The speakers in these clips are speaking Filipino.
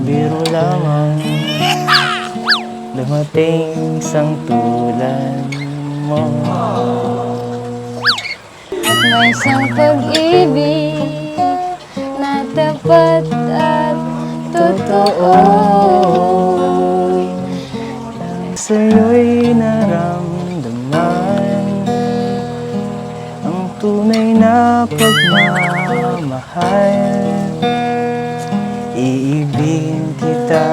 biro lamang dumating sang tulad mo. At may isang pag-ibig na tapat at totoo. Sa'yo'y naramdaman ang tunay na pagmamahal. Iibigin kita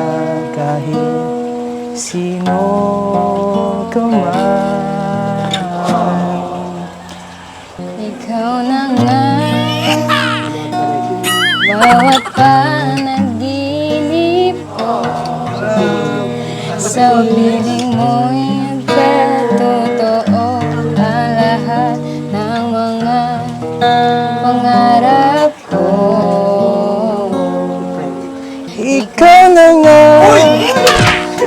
kahit sino ka man. Ikaw na nga, bawat panaginip ko, sa piling mo'y nagkatotoo ang lahat ng mga pangarap ko. Ikaw na nga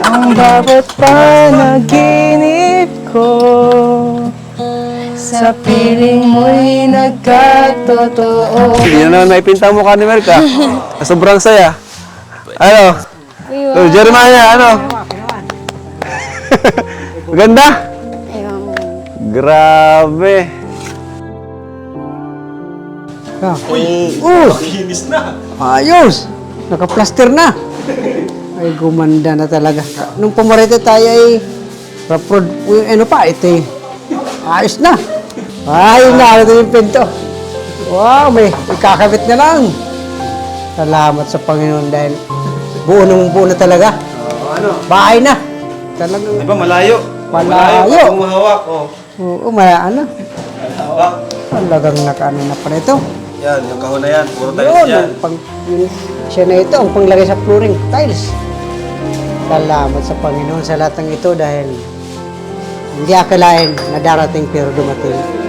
ang bawat panaginip ko, sa piling mo'y nagkatotoo. Hindi na naman maipinta mo ka ni Merka. Sobrang saya. Ano? Oh, Jeremiah, ano? Maganda? Grabe. Kinis na. Ayos. Naka-plaster na. Ay, gumanda na talaga. Nung pumarito tayo ay ano pa, ito eh. Ayos na. Ay, ito yung pinto. Wow, may kakabit na lang. Salamat sa Panginoon dahil buo na talaga. Ano? Bahay na. Talagang Di ba malayo? Malayo. Kung mahawak, oh. oo, Mahawak. talagang nakaano na pa nito. Yan, yung kahon na yan. Puro tayo Yun, dyan. siya na ito, ang panglagay sa flooring tiles. Salamat sa Panginoon sa lahat ng ito dahil hindi akalain na darating pero dumating.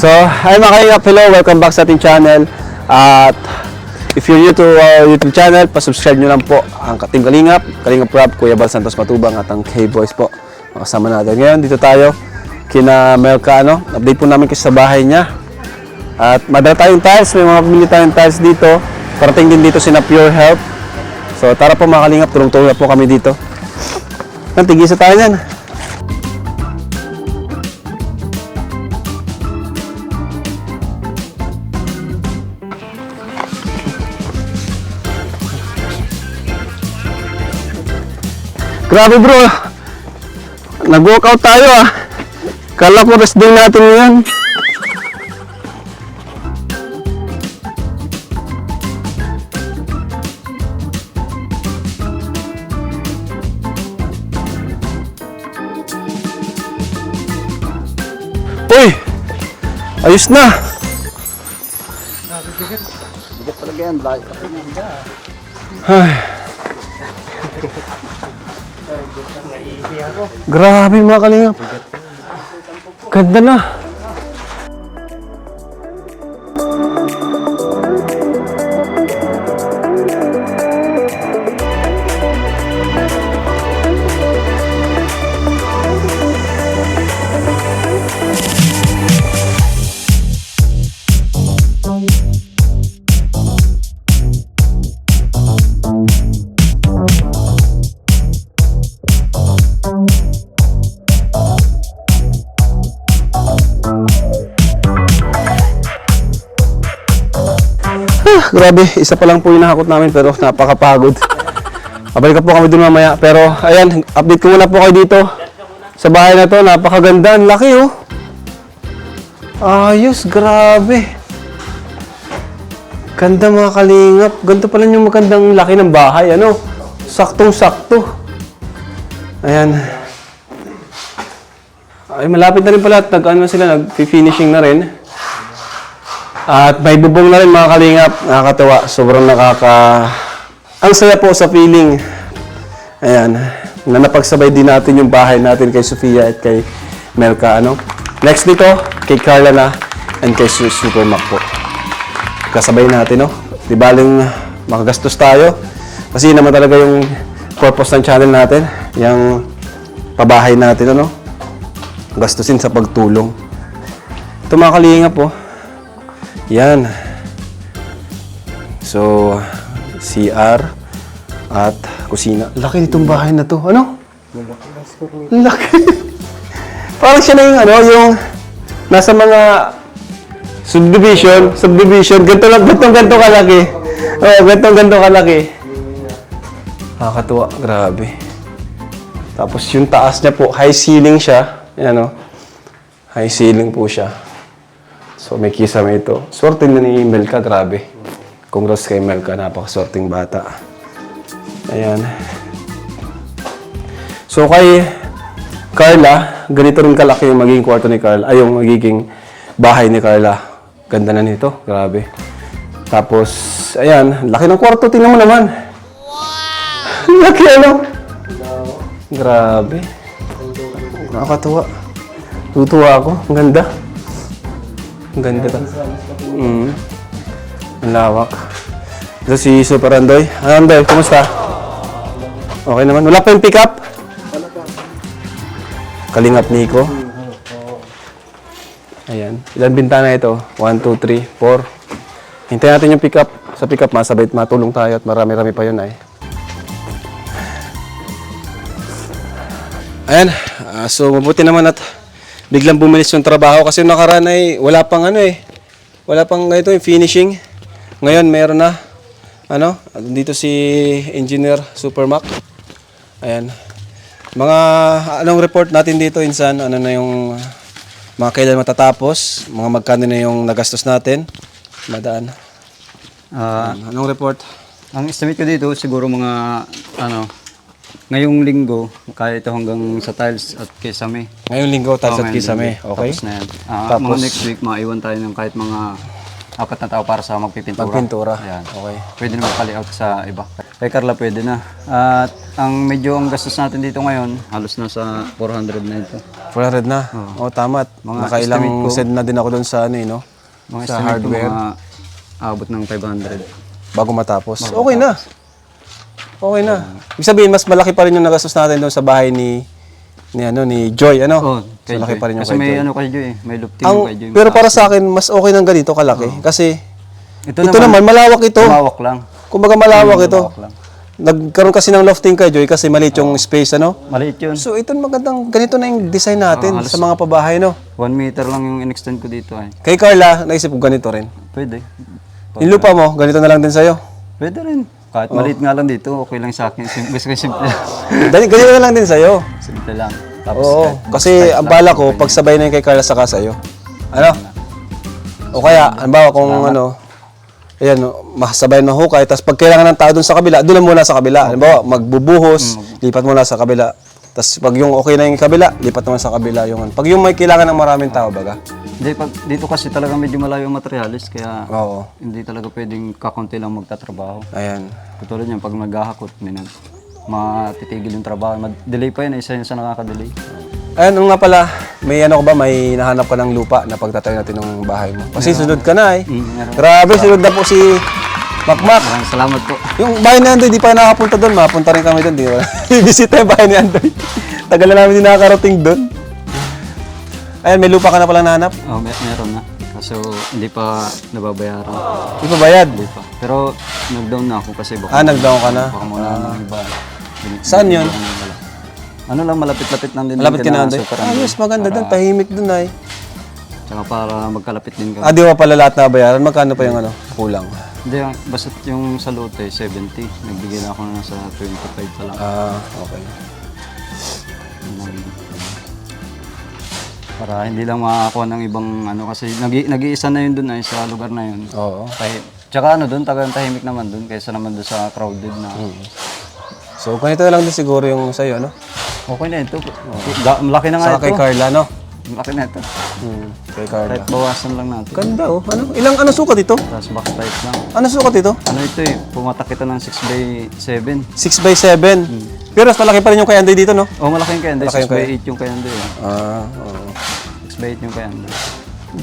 So, hi mga kalingap, hello, welcome back sa ating channel. At if you're new to our YouTube channel, pasubscribe nyo lang po ang Team Kalingap, Kalingap Rob, Kuya Bal Santos Matubang at ang K-Boys po. Makasama natin. Ngayon, dito tayo kina Melka, update po namin kasi sa bahay niya. At madala tayong tiles, may mga pamili tayong tiles dito. Parating din dito sina Pure Health. So, tara po mga kalingap, tulong-tulong na po kami dito. Tigisa tayo yan. Grabe bro, nag-workout tayo Kala ko rest day natin yan. Uy! Ayos na! Ay. Grabe mga kalingap. Ganda na. Grabe, isa pa lang po yung nakakot namin pero napakapagod. Babalik po kami dun mamaya. Pero ayan, update ko muna po kayo dito. Sa bahay na to, napakaganda. Ang laki Ayos, grabe. Ganda mga kalingap. Ganito pala yung magandang laki ng bahay. Saktong-sakto. Ayan. Ay, malapit na rin pala at nag-finishing na rin. At may bubong na rin mga kalingap. Nakakatawa. Sobrang ang saya po sa feeling. Ayan. Na napagsabay din natin yung bahay natin kay Sofia at kay Melka. Next dito, kay Carla na and kay Super Mac po. Kasabay natin, Di baling makagastos tayo. Kasi yun naman talaga yung purpose ng channel natin. Yung pabahay natin, ano? Gastusin sa pagtulong. Ito mga kalingap po. Yan. So, CR at kusina. Laki nitong bahay na to. Ano? Laki. Parang siya na yung ano, yung nasa mga subdivision. Ganto kalaki. Oo, ganto kalaki. Nakakatuwa, grabe. Tapos yung taas niya po, high ceiling siya. Yan o. High ceiling po siya. So may kisame ito. Swerte na ni Melka, grabe. Congrats kay Melka, napakaswerteng bata. Ayan. So kay Carla, ganito rin kalaki yung magiging kwarto ni Carla. Ay, yung magiging bahay ni Carla. Ganda na nito, grabe. Tapos, ayan, laki ng kwarto, tingnan mo naman. Wow! Laki ano? Grabe. Nakakatuwa. Tutuwa ako. Ang ganda. Ang ganda ka. Ang lawak. Ito si Super Andoy. Andoy, kumusta? Okay naman. Wala pa yung pick-up? Kalingap Nico. Ayan. Ilan bintana ito? 1, 2, 3, 4. Hintayin natin yung pick-up. Sa pick-up, masabay matulong tayo at marami-rami pa yun ay. Ayan. So, mabuti naman at biglang bumilis yung trabaho kasi yung nakaraan ay wala pang ano eh. Wala pang ito yung finishing. Ngayon, meron na. Ano? Dito si Engineer Supermac. Ayan. Mga anong report natin dito insan, ano na yung mga kailan matatapos, mga magkano na yung nagastos natin, madaan. Anong report? Ang estimate ko dito siguro mga ngayong linggo kaya ito hanggang sa tiles at kisame. Ngayong linggo, tapos at Ngayong kisame, linggo. okay? Tapos na yan. Tapos- Mga next week maiwan tayo ng kahit mga 4 na tao para sa magpipintura. Magpintura. Ayan. Okay. Pwede naman pali-out sa iba. Kay Carla pwede na. At ang gastos natin dito ngayon, halos nasa 400 na ito. 400 na. Oh, tama. Mga Nakailang estimate ko- send na din ako doon sa ano, no? Mga Sa estimate ko hardware. mga abot ng 500. Bago matapos. Okay na. Okay na. Ibig sabihin, mas malaki pa rin yung nagastos natin doon sa bahay ni Joy, ano? Oh, Mas kay malaki Joy. pa rin yung Kasi kay may Joy. kay Joy eh. May loop team kay Joy. Pero para sa akin, mas okay ng ganito kalaki. Kasi ito ito naman, malawak ito. Tumawak lang. Kumbaga malawak ito. Tumawak lang. Nagkaroon kasi ng lofting kay Joy kasi maliit yung space, ano? Maliit yun. So ito magandang, ganito na yung design natin sa mga pabahay, no? 1 meter lang yung in-extend ko dito ay. Kay Carla, naisip ko ganito rin. Pwede. Yung lupa mo, ganito na lang din sa'yo. Pwede rin. Kahit maliit nga lang dito, okay lang sa akin. Simple. Ganito na lang din sa'yo. Simple lang. Tapos Oo, kasi ang bala ko, pagsabay na yung kay Carla saka sa'yo. Ano? O kaya, halimbawa kung ano, ayan, masabay na hukay, tapos pag kailangan ng tao dun sa kabila, doon lang muna sa kabila. Halimbawa, magbubuhos, lipat muna sa kabila. Tapos pag yung okay na yung kabila, lipat naman sa kabila yung ano. Pag yung may kailangan ng maraming tao, baga. Hindi, dito kasi talaga medyo malayo ang materialis, kaya Oo, hindi talaga pwedeng kakunti lang magtatrabaho. ayan. Katulad yan, pag naghahakot, matitigil yung trabaho. Delay pa yun, isa yun sa nakaka-delay. Ayan, nga pala, may ano ka ba, may nahanap ka ng lupa na pagtatayo natin ng bahay mo. Kasi sunod ka na eh. Meron. Grabe, sunod na po si Makmak. Maraming salamat po. Yung bahay ni Andoy, di pa nakapunta doon. Mapunta rin kami doon. Di ba? Bisita yung bahay ni Andoy. Tagal na namin din nakakarating doon. Ayan, may lupa ka na pala nahanap. Oh, meron na. Kaso hindi pa nababayaran. Di pa bayad. Hindi pa. Pero nag-down na ako kasi baka, Nag-down ka na. baka muna ng iba. Saan yun? Ano lang, malapit-lapit lang din. Malapit din ka na kina Andoy. Super Ah, Andoy. yes, maganda doon. Tahimik doon ay. Tsaka para magkalapit din ka. Di ba pala lahat na bayaran? Magkano pa yung ano? Kulang. Hindi, basta yung sa lote, 70. Nagbigay na ako na sa 25 pa lang. Okay. Para hindi lang makakuha ng ibang ano kasi nag-iisa na yun doon ay sa lugar na yun. Oo. Tsaka ano doon, tagang tahimik naman doon kaysa naman doon sa crowded na. So, ganito na lang din siguro yung sa'yo, ano? Okay na ito. Malaki na nga Saka kay ito. Carla, no? Malaki na ito. Kay Carla. Kahit bawasan lang natin. Ganda, oh. Ano? Ano sukat ito? Tapos box type lang. Ano sukat ito? Ano ito eh, pumatak ito ng 6x7. 6x7. Pero mas malaki pa rin yung kay Andoy dito, no? Oh, malaki yung kayanda. Malaki yung 6x8 yung kayanda eh. Oo. 6x8 yung kayanda.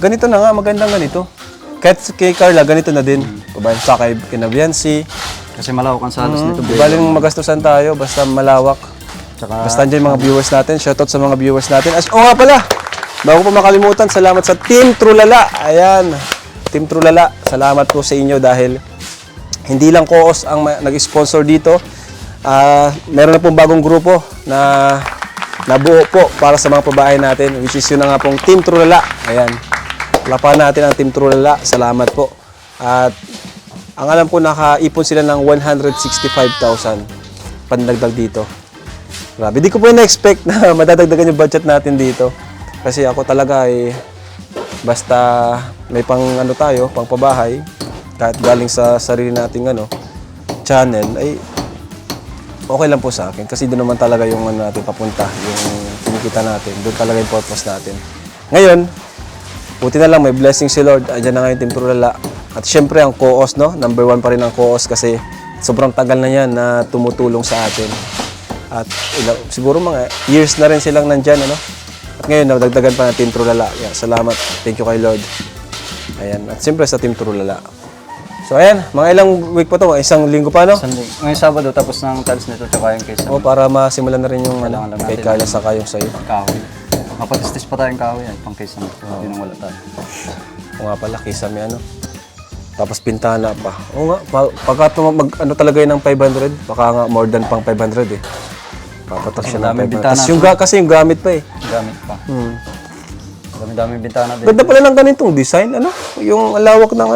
Ganito na nga, magandang ganito. Kahit kay Carla, ganito na din. Pabayan sa kay Kinabiansi, Kasi malawak ang salos nito. Di baling magastusan tayo, basta malawak. Tsaka, Basta andyan yung mga viewers natin. Shoutout sa mga viewers natin. Nga pala, bago pa makalimutan, salamat sa Team Trulala. Ayan, Team Trulala, salamat po sa inyo dahil hindi lang Koos ang nag-sponsor dito. Meron na pong bagong grupo na nabuo po para sa mga pabahay natin, which is yun na nga pong Team Trulala. Ayan, lapahan natin ang Team Trulala. Salamat po. At ang alam ko, nakaipon sila ng 165,000 pandagdag dito. Grabe, di ko po na-expect na madadagdagan yung budget natin dito. Kasi ako talaga ay basta may pang ano tayo, pang pabahay, kahit galing sa sarili nating channel, ay okay lang po sa akin. Kasi doon naman talaga yung natin papunta, yung kinikita natin. Doon talaga yung purpose natin. Ngayon, buti na lang may blessing si Lord. Andiyan na ngayon Team Trulala. At syempre ang Koos, no? Number 1 pa rin ang Koos kasi sobrang tagal na yan na tumutulong sa atin. At siguro mga years na rin silang nandyan, ano? At ngayon, nadagdagan pa na Team Trulala. Yeah, salamat. Thank you kay Lord. Ayan. At siyempre sa Team Trulala. So ayan, mga ilang week pa to, isang linggo pa, no? Sunday. Ngayong Sabado, tapos ng tiles nito, tsaka yung kaysa O, para masimulan na rin yung Kailangan lang kay natin. Carla saka yung sa'yo. kahoy. Mapatistis pa tayong kahoy yan, pang kaysa nito. Yun ang wala tayo. O nga pala, kisa may Tapos pintana pa. O nga, pagka talaga yun ng 500, baka nga more than pang 500 eh. Papatak siya ng daming 500. bintana Tapos kasi yung gamit pa eh. Gamit pa. Dami-daming bintana din. Ganda pala ng ganitong design, yung lawak ng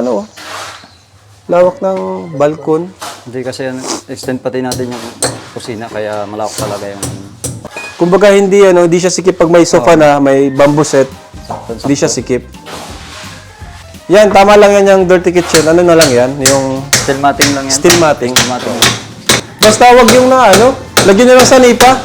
lawak ng balkon. Hindi kasi extend pati natin yung kusina, kaya malawak talaga yung... Kumbaga hindi siya sikip pag may sofa na, may bamboo set. Hindi siya sikip. Yan, tama lang yan yung dirty kitchen. Ano na lang yan? Yung Steel matting lang yan. steel matting. Steel matting. Basta wag yung lagyan nyo lang sanipa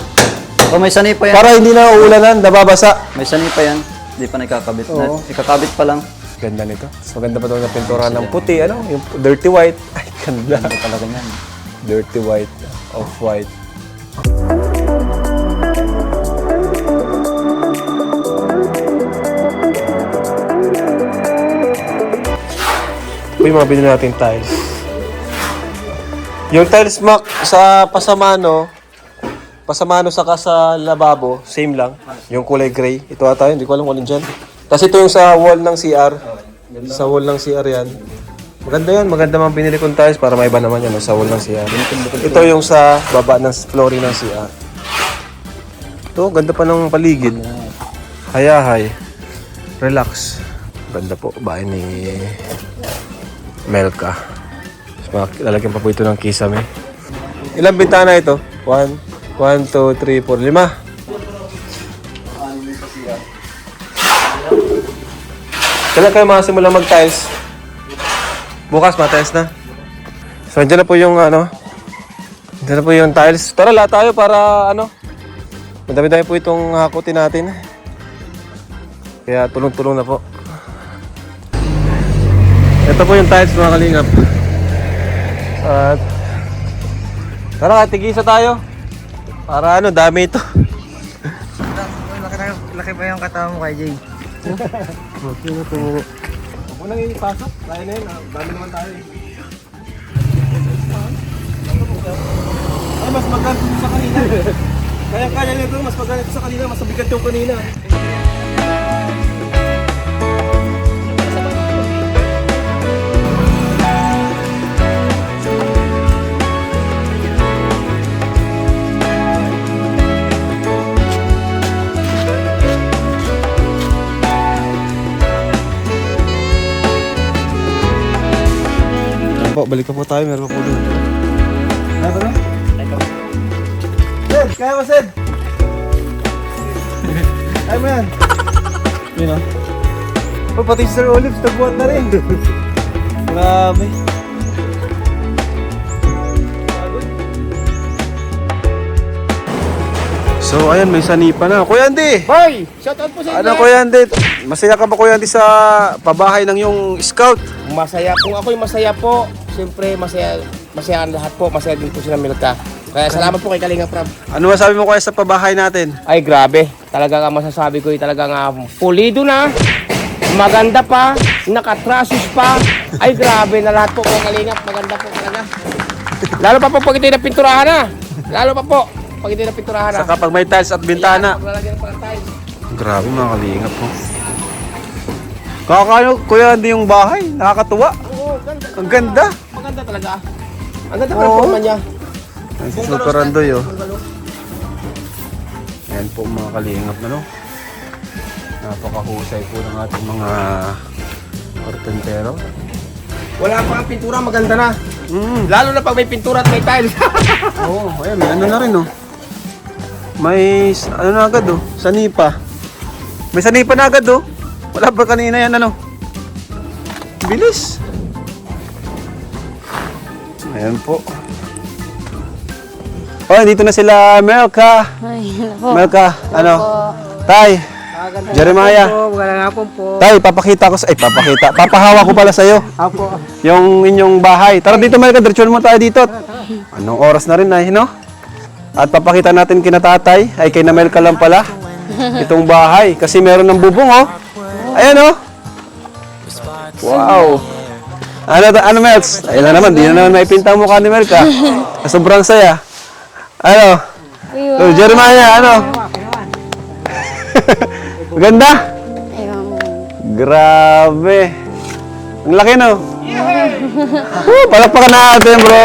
Oh, may sanipa yan. para hindi na uulanan, nababasa. May sanipa yan. Hindi pa nakakabit. Oo. Ikakabit pa lang. Ganda nito. Mas maganda pa daw na pintura ng puti, yung dirty white. Ay, ganda. Ito talaga yan. Dirty white, off-white. Ito yung mga binili natin tiles. Yung tiles sa Pasamano saka sa lababo, same lang. Yung kulay gray. Ito ata yun, hindi ko alam kung alin dyan. Tapos ito yung sa wall ng CR. Sa wall ng CR yan. Maganda yan, maganda mga binili kong tiles para may iba naman yan sa wall ng CR. Ito yung sa baba ng flooring ng CR. Ito, ganda pa ng paligid. Hayahay. Relax. Ganda po, bahay ni Melka. Lalagyan pa po ito ng kisame. Ilang bintana ito? 1, 2, 3, 4, 5. Kailan kayo makasimula mag-tiles? Bukas, ma-tiles na. So, andyan na po yung andyan na po yung tiles. Tara, lahat tayo para madami-dami po itong hakutin natin. Kaya tulong-tulong na po. Ito po yung tiles, mga kalingap. At tara, tigisa tayo. Para dami ito. Laki pa yung katawa mo kay Jay. Okay na ito. Huwag mo nang ipasok. Kaya na yun. Dami naman tayo eh. Ay, mas magaan ito sa kanina. Kaya nito, mas magaan ito sa kanina. Mas mabigat yung kanina. Balik pa po tayo, meron pa po doon. Kaya ba na? Sid! Kaya mo, Sid! Kaya mo yan! Yun o. Pati si Sir Olives, nagbuhat na rin. Grabe. So, ayan, may sanipa na. Kuya Andy! Hoy! Shout out po sa Ano, Kuya Andy? Masaya ka ba, Kuya Andy, sa pabahay ng yung scout? Masaya. Kung ako'y masaya po, siyempre masaya ang lahat po. Masaya din po sila Milka. Kaya salamat po kay Kalinga Prab. Ano masabi mo kaya sa pabahay natin? Ay grabe. Talaga ang masasabi ko ay talagang pulido na. Maganda pa. Nakatrasos pa. Ay grabe na lahat po kay Kalinga. Maganda po talaga. Lalo pa po pag ito na pinturahan na. Lalo pa po pag ito na pinturahan na. Saka pag may tiles at bintana. Paglalagyan pa ng tiles. Grabe mga kalingap po. Kakakayo, kuya, hindi yung bahay. Nakakatuwa. Oo, ganda. Ang ganda. Maganda talaga. Ang ganda pa ng forma niya. Ay, si Super Randoy, oh. Ayan po mga kalingap na, no? Napakahusay po ng ating mga karpentero. Wala pa ang pintura, maganda na. Mm. Lalo na pag may pintura at may tiles. Oo, ayan, may ano na rin, oh. May, ano na agad, oh. Sanipa. May sanipa na agad, oh. Wala pa kanina yan, ano. Bilis. Ayan po. Oh, dito na sila, Melka. Ay, nako. Melka, ano? Tay, Jeremiah. Magandang hapon po. Tay, papakita ko sa... Papahawa ko pala sa'yo. Apo. Yung inyong bahay. Tara dito, Melka. Diretsuhan mo tayo dito. Anong oras na rin ay, no? At papakita natin kina tatay. Ay, kay na Melka lang pala. Itong bahay. Kasi meron ng bubong, oh. Ayan, oh. Wow. Ano, Melks? Ayun na naman. Di na naman maipinta ang mukha ni Melka. Sobrang saya. Ano? Oh, Jeremiah, ano? Ganda? Grabe. Ang laki, no? Palakpakan natin, bro.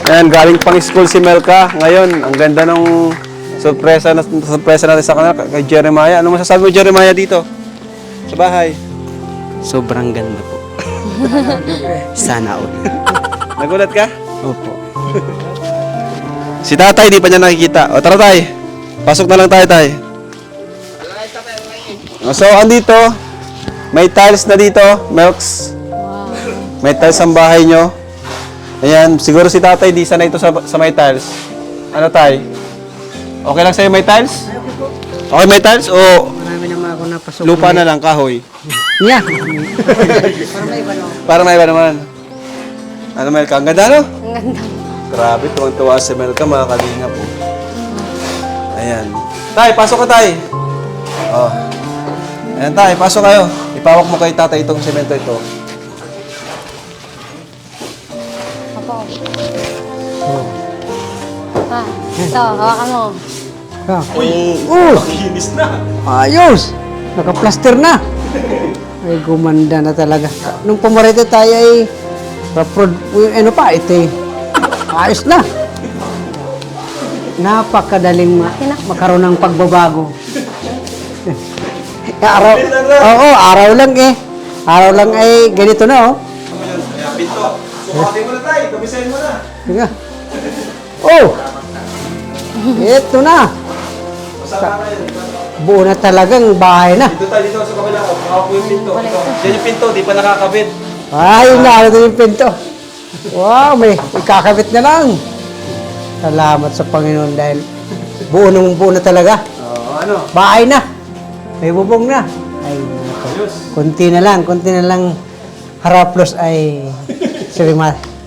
Ayan, galing pang school si Melka. Ngayon, ang ganda ng surpresa natin sa kanila kay Jeremiah. Ano masasabi mo, Jeremiah, dito? Sa bahay? Sobrang ganda po. Sana all. Nagulat ka? Opo. Si tatay, di pa niya nakikita. O, tara, tay. Pasok na lang tayo, tay. So, andito, may tiles na dito, Melks. May tiles ang bahay nyo. Ayan, siguro si tatay, di sanay ito sa may tiles. Ano, tay? Okay lang sa'yo may tiles? Okay, may tiles? O Marami naman ako napasok. lupa na lang, kahoy? Yeah. Para may iba naman. Ano, Melka? Ang ganda, no? Ang ganda. Grabe, tuwang-tuwa si Melka, mga kalinga po. Ayan. Tay, pasok ka, tay. Oh. Ayan, tay, pasok kayo. Ipawak mo kay tatay itong semento ito. Ah, ito, hawakan mo. Makinis na. Ayos! Naka-plaster na. Ay, gumanda na talaga. Nung pumarito tayo ay ano pa, ito eh. Ayos na. Napakadaling makaroon ng pagbabago. araw, oo, araw lang eh. Araw lang ay ganito na oh. Ayan, pinto. Sukatin mo na, tay. Tumisayin mo na. Sige. Oh! Ito na. Masama na yun. Buo na talagang bahay na. Dito tayo, dito sa kabila. Hawak mo yung pinto. Ito. Yan yung pinto, di pa nakakabit. Ay, naano yung pinto. Wow, may kakabit na lang. Salamat sa Panginoon dahil buo na talaga. Ano? Bahay na. May bubong na. Ay, konti na lang haraplos ay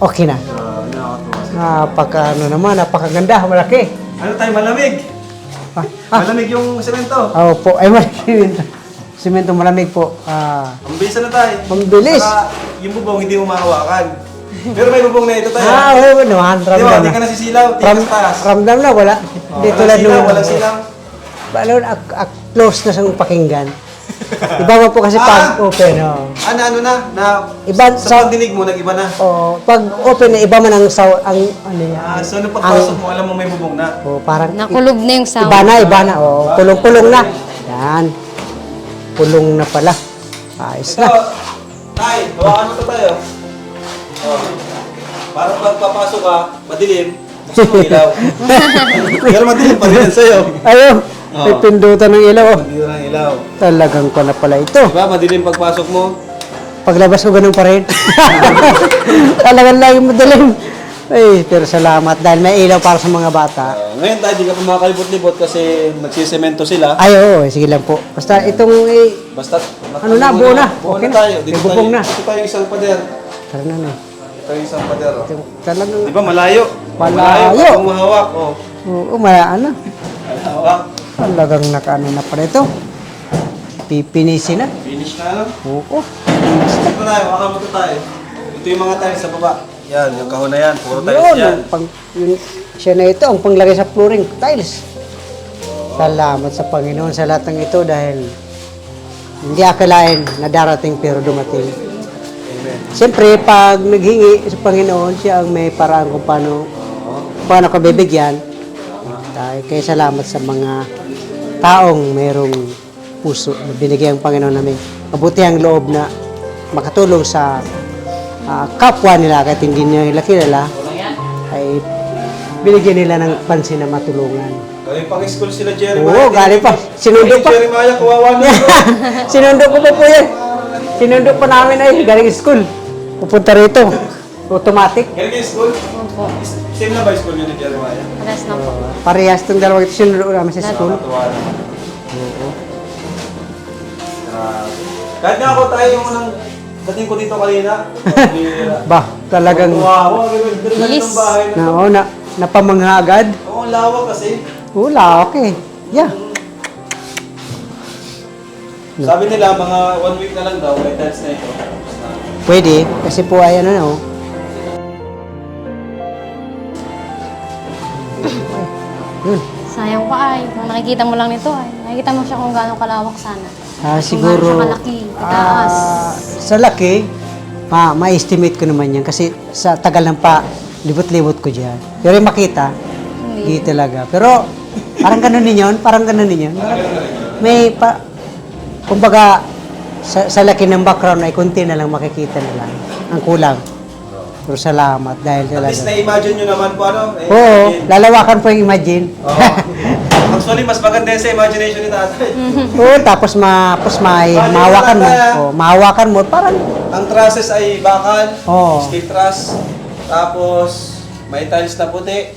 okay na. Napakaganda, malaki. Ano tayo, malamig? Malamig yung semento. Oo po, ay malaki. Simento malamig po. Ang bilis na tayo. Mabilis. Saka, yung bubong hindi mo mahawakan. Pero may bubong na ito tayo. Oo naman, Di ba, ramdam hindi na. ka nasisilaw, tingin sa taas. Ramdam na, wala. Hindi tulad nung... Walang silaw. Balon, close na sa pakinggan. Iba mo po kasi pag open, oh. Ano na Iba, sa pagdinig mo, nag-iba na. Oh, pag open na iba man ang sound, ang ano yan. So, nung pagpasok mo, alam mo may bubong na. Oh, parang Nakulog na yung sound. iba na. Oh, kulong-kulong na. Yan. Kulong na pala. Ayos So, na. tay, hawakan mo ito tayo. Oh. Para pagpapasok ka, madilim, gusto mo ilaw. Pero madilim pa rin yan sa'yo. Ayun. May pindutan ng ilaw. Oh. Hindi na ilaw. Talagang ko na pala ito. Diba, madilim pagpasok mo. Paglabas ko ganun pa rin. Talagang lagi madaling. Ay, pero salamat dahil may ilaw para sa mga bata. Ngayon tayo, di ka pa makakalibot-libot kasi nagsisemento sila. Ay, oo, sige lang po. Basta itong, Basta, ano na, buo na. Buo Okay na na. tayo. May bubong na. Dito tayo isang pader. tara na na. Ito yung isang pader. Oh. Talagang, Di ba, malayo? Malayo. Kung mahawak, oh. oo, ano. Mahawak. Talagang nakaano na pala ito. Pipinisin na. Finish na, ano? Oo. Ito tayo, makamuto tayo. Ito yung mga tiles sa baba. Yan, yung kahon na yan. Puro tiles Yun, yan. siya na ito, ang panglagay sa flooring, tiles. Salamat sa Panginoon sa lahat ng ito dahil hindi akalain na darating pero dumating. Siyempre, pag naghingi sa Panginoon, siya ang may paraan kung paano ka bibigyan. Kaya salamat sa mga taong mayroong puso na binigyan ang Panginoon namin mabutihang loob na makatulong sa kapwa nila kahit hindi nila kilala ay binigyan nila ng pansin na matulungan. Galing pang school sila, Jeremiah. Oo, galing pa. Sinundo pa. Jeremiah, kawawa na. Sinundo ko pa po yan. Sinundo pa namin ay galing school. Pupunta rito. Automatic. Galing yung school? Same na ba yung school yun ni Jeremiah? Pares na po. Parehas itong dalawang ito. Sinundo namin sa school. Nakakatuwa naman. Kahit nga ako tayo yung unang dating ko dito kanina. Ba, talagang Wow, ganda ng bahay. napamangha agad. Oo, ang lawak kasi. Wala, okay. Yeah. Sabi nila, mga 1 week na lang daw, may tiles na ito. Pwede, kasi po ay Yun. Sayang pa ay. Kung nakikita mo lang nito ay. Nakikita mo siya kung gaano kalawak sana. Siguro, Kung gaano siya kalaki, kataas. sa laki, ma-estimate ko naman yan kasi sa tagal ng libot-libot ko dyan. Pero yung makita, hindi talaga. Pero parang ganun din yun, May kumbaga, sa laki ng background ay konti na lang makikita na lang. Ang kulang. Pero salamat dahil At least talaga. na-imagine nyo naman po ano. Oo, lalawakan po yung imagine. Oo. Actually, mas maganda yan sa imagination ni tatay. Oo, tapos mahawakan mo. Oh, mahawakan mo, parang, Ang trusses ay bakal, Oo. steel truss, tapos may tiles na puti,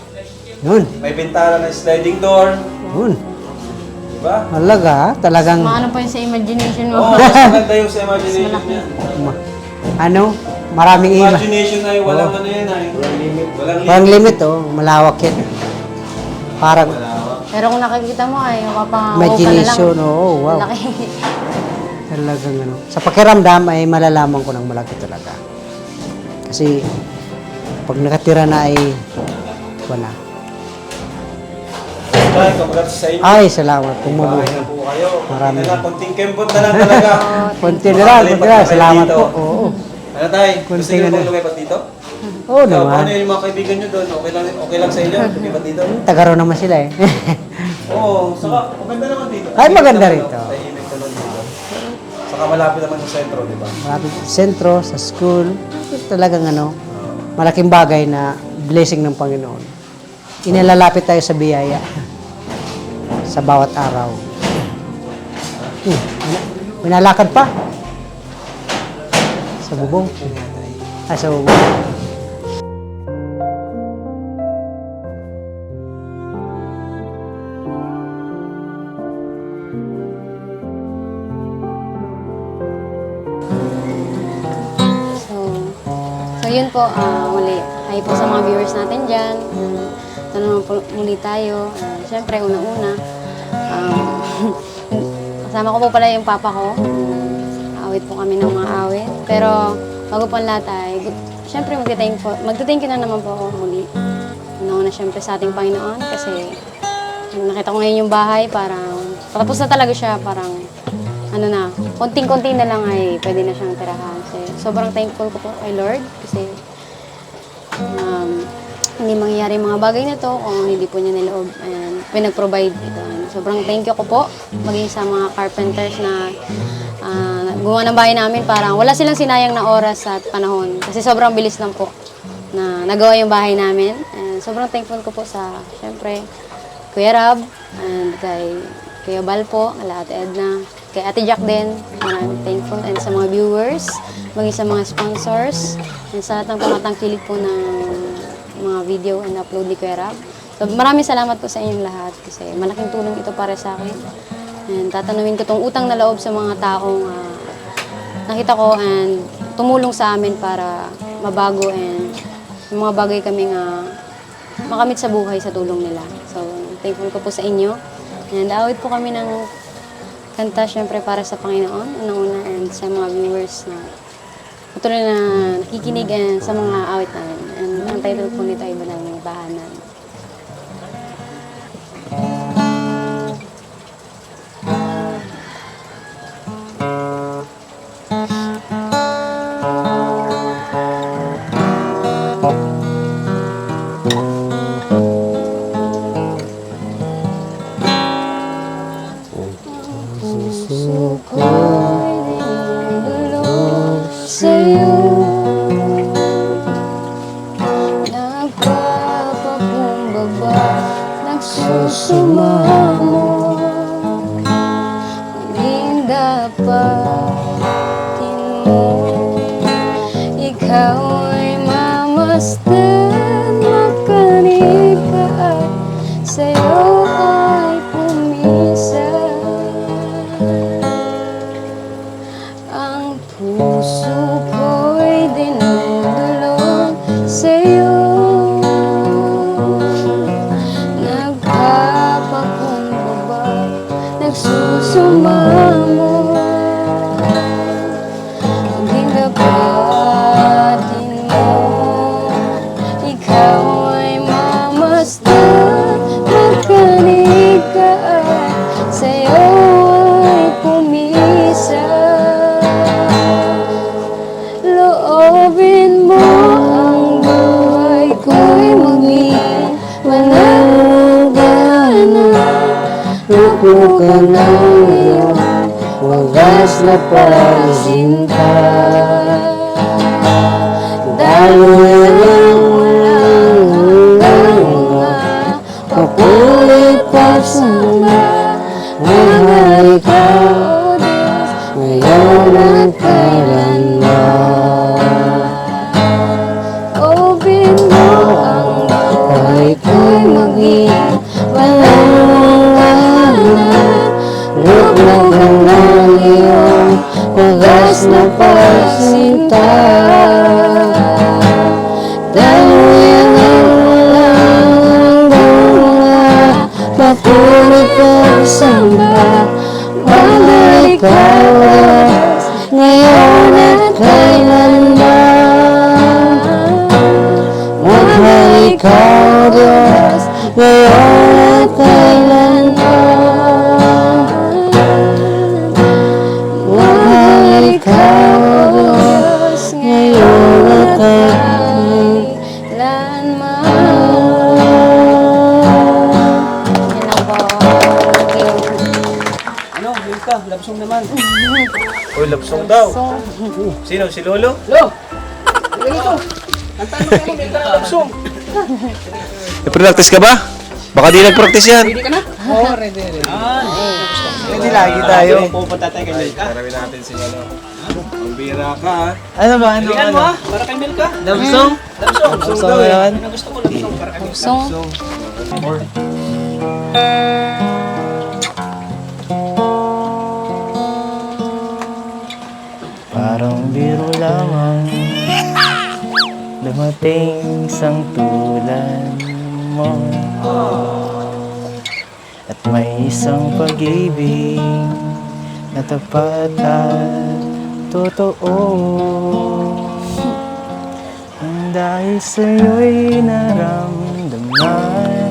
yun, may bintana na sliding door, yun. diba? Talaga, talagang, Maano pa yun sa imagination Oo, mo. mas maganda yung sa imagination niya. maraming iba. Imagination ay walang ano yan ay. Walang limit. Parang limit, malawak yan. Parang Pero kung nakikita mo ay imagination, oo, wow. Laki. Talagang Sa pakiramdam ay malalaman ko ng malaki talaga. Kasi pag nakatira na ay wala. Tay, congrats sa inyo. Ay, salamat. Bahay Pumubuhay. na po kayo. Marami. Konti na, konting kembot na lang talaga. Konti na lang, konti na lang. Salamat po. Oo. Ano tay? Gusto Konti niyo na bang lang. lumipat dito? Oo Ikaw, naman. ano yung mga kaibigan niyo doon? Okay lang sa inyo? Lumipat dito? Tagaro naman sila eh. Oo, saka maganda naman dito. Ay, maganda Tahimik rito. naman, tahimik naman dito. Saka malapit naman sa sentro, di ba? Malapit sa sentro, sa school. Talagang malaking bagay na blessing ng Panginoon. Inalalapit tayo sa biyaya sa bawat araw. Minalakad pa. Sa bubong. Sa bubong. So yun po, muli. Hi po sa mga viewers natin dyan. Ito naman po muli tayo. Siyempre, unang-una. Kasama ko po pala yung papa ko. Awit po kami ng mga awit. Pero, bago po ang lahat ay, siyempre magte-thank you na naman po ako muli. Una-una siyempre sa ating Panginoon kasi nakita ko ngayon yung bahay, parang patapos na talaga siya, parang konting-konti na lang ay pwede na siyang tirahan. Kasi sobrang thankful ko po kay Lord kasi hindi mangyayari mga bagay na to kung hindi po niya niloob and pinag-provide ito. And sobrang thank you ko po maging sa mga carpenters na gumawa ng bahay namin. Parang wala silang sinayang na oras at panahon kasi sobrang bilis lang po na nagawa yung bahay namin. And sobrang thankful ko po sa, syempre, Kuya Rab and kay Kuya Bal po, kay Ate Edna, kay Ate Jack din. Maraming thankful and sa mga viewers, maging sa mga sponsors, and sa lahat ng tumatangkilik po ng mga video and upload ni Kuya Rab. So, maraming salamat po sa inyong lahat kasi malaking tulong ito para sa akin. And tatanungin ko tong utang na loob sa mga taong nakita ko and tumulong sa amin para mabago and yung mga bagay kaming makamit sa buhay sa tulong nila. So, thankful ko po sa inyo. And awit po kami ng kanta syempre para sa Panginoon, unang-una, and sa mga viewers na patuloy na nakikinig sa mga awit namin. And ang title po nito ay Banal Bahanan. Puso ko'y dinulog sa'yo, nagpapakumbaba, nagsusumamo, muling dapatin mo. Ikaw ay mamasdan, makanig ka at sa'yo ay pumisan. Ang puso ko'y dinudulog sa'yo, nagpapakumbaba, nagsusumamo, muling dapatin mo. Ikaw ay mamasdan, makanig ka at sa'yo ay pumisan. Loobin mo ang buhay ko'y maging mananggana. Lupo ka ng iyong wagas na pagsinta. Dahil walang hanggang mga papulit pagsama. Mahal ikaw, O Diyos, ngayon at kailanman. Open mo ang buhay ko'y maging walang lubog ng iyong wagas na pagsinta. Dahil ang walang hanggang mga papulit pagsamba. Mahal ikaw, O Diyos, ngayon at kailanman. Mahal ikaw, Diyos, ngayon at kailanman. Mahal ikaw, Diyos, ngayon at kailanman. Yan lang po. Ano, Milka, labsong naman. Uy, labsong daw. Sino? Si Lolo? Nag-practice ka ba? Baka di nag-practice yan. Hindi lagi tayo. Pupunta tayo kay Milka. Marami natin si ano. Pambira ka ha. Ano ba? Ano? Tingnan mo ha, para kay Milka. Labsong? Labsong daw eh. Ano gusto mo labsong para kay Milka? Song. Parang biro lamang dumating sang tulad mo. At may isang pag-ibig na tapat at totoo. Ang dahil sa'yo'y naramdaman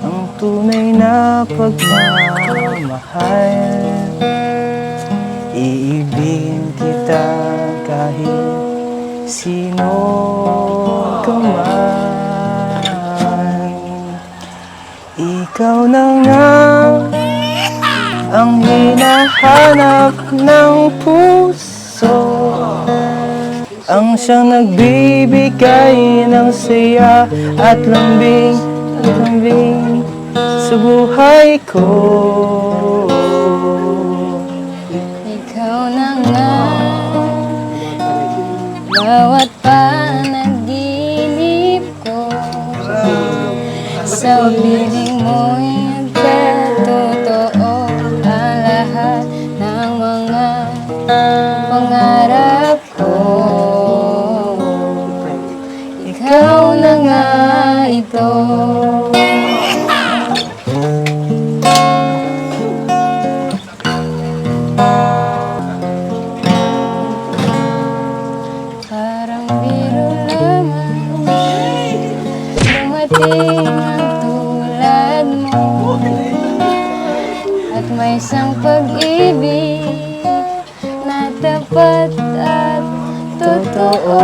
ang tunay na pagmamahal. Iibigin kita kahit sino ka man. Ikaw na nga ang hinahanap ng puso, ang siyang nagbibigay ng saya at lambing sa buhay ko. Ikaw na nga, bawat panaginip ko, sa piling mo'y nagkatotoo ang lahat ng mga pangarap ko. Ikaw na nga ito. biro lamang dumating ang tulad mo at may isang pag-ibig na tapat at totoo.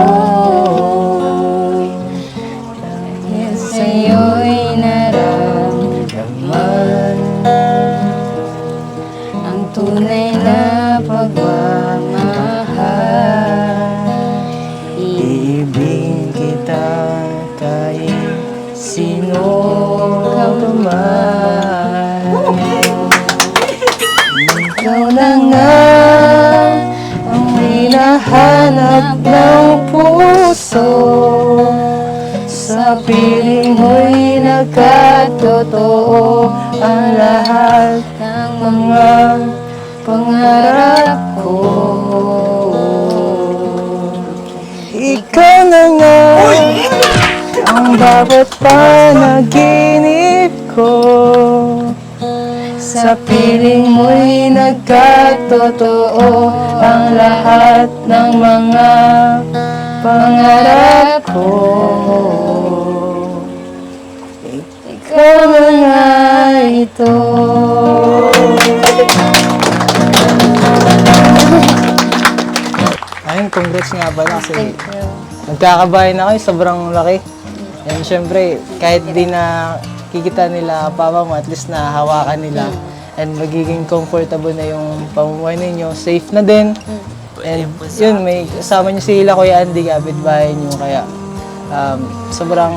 Dahil sa'yo'y naramdaman ang tunay na pagmamahal. Iibigin kita kahit sino ka man. Ikaw na nga ang hinahanap ng puso. Sa piling mo'y nagkatotoo ang lahat ng mga pangarap ko. Ikaw na nga ang bawat panaginip ko. Sa piling mo'y nagkatotoo ang lahat ng mga pangarap ko. Ikaw na nga ito. Ayun, congrats nga pala kasi Thank you. nagkakabayan na kayo, sobrang laki. And syempre, kahit di na kikita nila papa mo, at least na hawakan nila. And magiging comfortable na yung pamumuhay ninyo. Safe na din. And yun, may kasama nyo sila, Kuya Andy, kapitbahay nyo. Kaya sobrang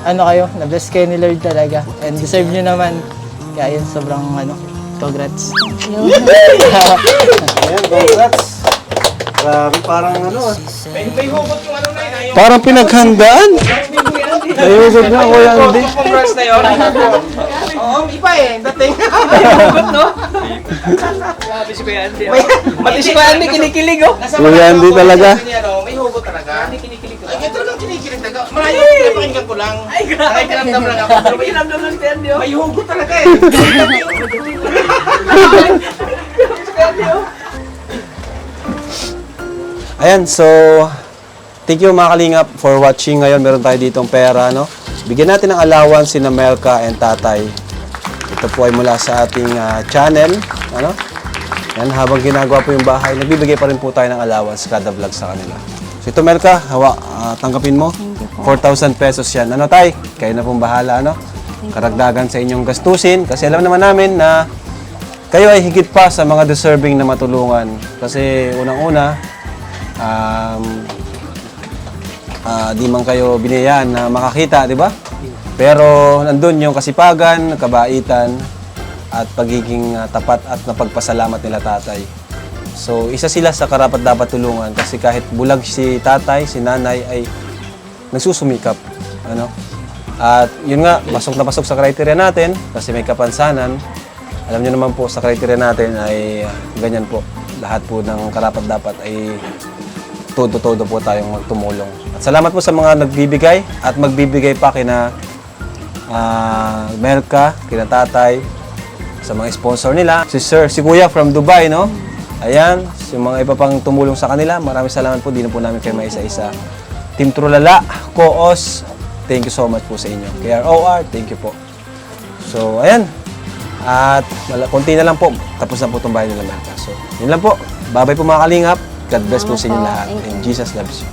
kayo, na-bless kayo ni Lord talaga. And deserve nyo naman. Kaya yun, sobrang congrats. Ayan, congrats. Grabe, parang May hugot yung ano na yun. parang pinaghandaan. Nayugod na, Kuya Andy. Congrats na yun. Oo, iba eh. Dating. May hugot, no? Mati si Kuya Andy, kinikilig, oh. Kuya Andy talaga. May hugot talaga. Kinikilig. Ay, ito lang kinikilig talaga. Malayo, pinapakinggan ko lang. Ay, grabe. Nakikiramdam lang ako. Pero kiramdam lang si Andy, oh. May hugot talaga eh. Ayan, so thank you mga kalingap for watching. Ngayon meron tayo ditong pera, no? Bigyan natin ng allowance si Melka and Tatay. Ito po ay mula sa ating channel, ano? Yan, habang ginagawa po yung bahay, nagbibigay pa rin po tayo ng allowance kada vlog sa kanila. So ito Melka, tanggapin mo. 4,000 pesos yan. Ano Tay? Kayo na pong bahala, ano? Karagdagan sa inyong gastusin. Kasi alam naman namin na kayo ay higit pa sa mga deserving na matulungan. Kasi unang-una, di man kayo binayaan na makakita, di ba? Pero nandun yung kasipagan, kabaitan, at pagiging tapat at napagpasalamat nila tatay. So, isa sila sa karapat dapat tulungan kasi kahit bulag si tatay, si nanay ay nagsusumikap. Ano? At yun nga, pasok na pasok sa criteria natin kasi may kapansanan. Alam niyo naman po sa criteria natin ay ganyan po. Lahat po ng karapat dapat ay todo-todo po tayong magtumulong. At salamat po sa mga nagbibigay at magbibigay pa kina Melka, kina Tatay, sa mga sponsor nila. Si Kuya from Dubai, no? Ayan, yung mga iba pang tumulong sa kanila. Maraming salamat po. Di na po namin kayo maisa-isa. Team Trulala, Koos, thank you so much po sa inyo. KROR, thank you po. So, ayan. At konti na lang po. Tapos na po itong bahay nila Melka. So, yun lang po. Bye-bye po mga kalingap. God bless po sa inyo lahat. And Jesus loves you.